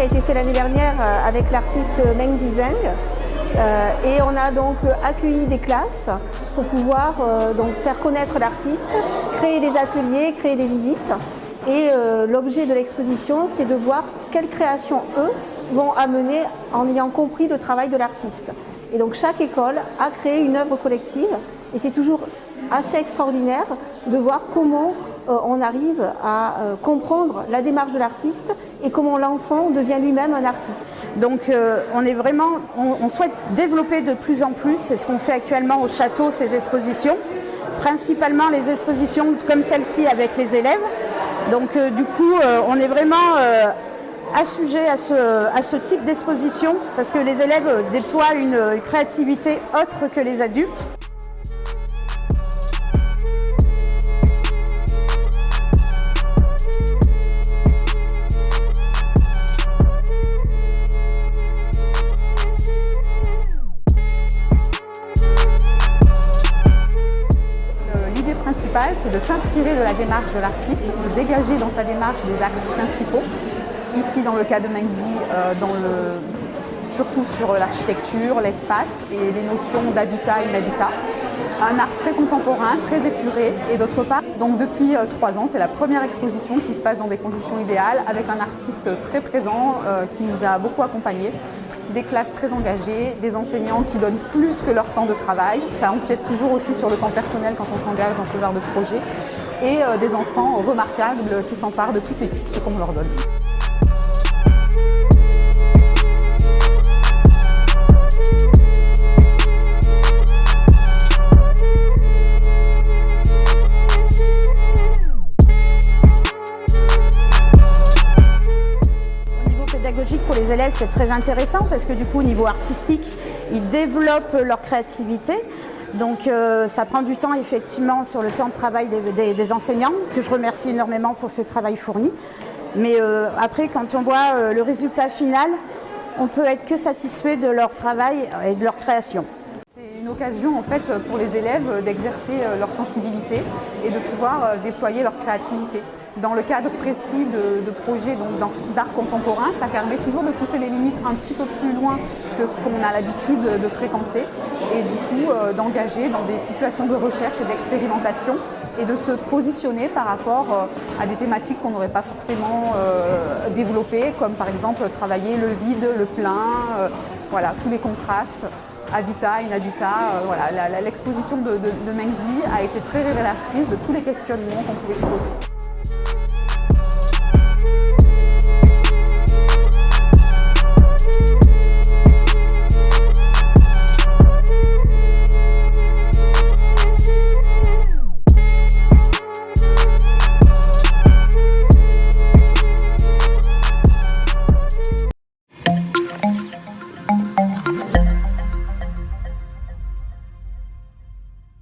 qui a été fait l'année dernière avec l'artiste Meng Zizeng. Et on a donc accueilli des classes pour pouvoir donc faire connaître l'artiste, créer des ateliers, créer des visites. Et l'objet de l'exposition, c'est de voir quelles créations, eux, vont amener en ayant compris le travail de l'artiste. Et donc chaque école a créé une œuvre collective et c'est toujours assez extraordinaire de voir comment on arrive à comprendre la démarche de l'artiste et comment l'enfant devient lui-même un artiste. Donc on souhaite développer de plus en plus, c'est ce qu'on fait actuellement au château, ces expositions, principalement les expositions comme celle-ci avec les élèves. Donc du coup on est vraiment assujet à ce type d'exposition parce que les élèves déploient une créativité autre que les adultes. L'idée principale, c'est de s'inspirer de la démarche de l'artiste, de dégager dans sa démarche des axes principaux. Ici, dans le cas de Meng Zi, surtout sur l'architecture, l'espace et les notions d'habitat et inhabitat. Un art très contemporain, très épuré et d'autre part, donc depuis 3 ans, c'est la première exposition qui se passe dans des conditions idéales avec un artiste très présent qui nous a beaucoup accompagnés. Des classes très engagées, des enseignants qui donnent plus que leur temps de travail. Ça empiète toujours aussi sur le temps personnel quand on s'engage dans ce genre de projet. Et des enfants remarquables qui s'emparent de toutes les pistes qu'on leur donne. Pour les élèves, c'est très intéressant parce que du coup, au niveau artistique, ils développent leur créativité. Donc ça prend du temps effectivement sur le temps de travail des enseignants, que je remercie énormément pour ce travail fourni. Mais après, quand on voit le résultat final, on peut être que satisfait de leur travail et de leur création. C'est une occasion en fait pour les élèves d'exercer leur sensibilité et de pouvoir déployer leur créativité. Dans le cadre précis de projets d'art contemporain, ça permet toujours de pousser les limites un petit peu plus loin que ce qu'on a l'habitude de fréquenter et du coup d'engager dans des situations de recherche et d'expérimentation et de se positionner par rapport à des thématiques qu'on n'aurait pas forcément développées, comme par exemple travailler le vide, le plein, voilà, tous les contrastes. Habitat, inhabitat, voilà, l'exposition de Meng Zi a été très révélatrice de tous les questionnements qu'on pouvait se poser.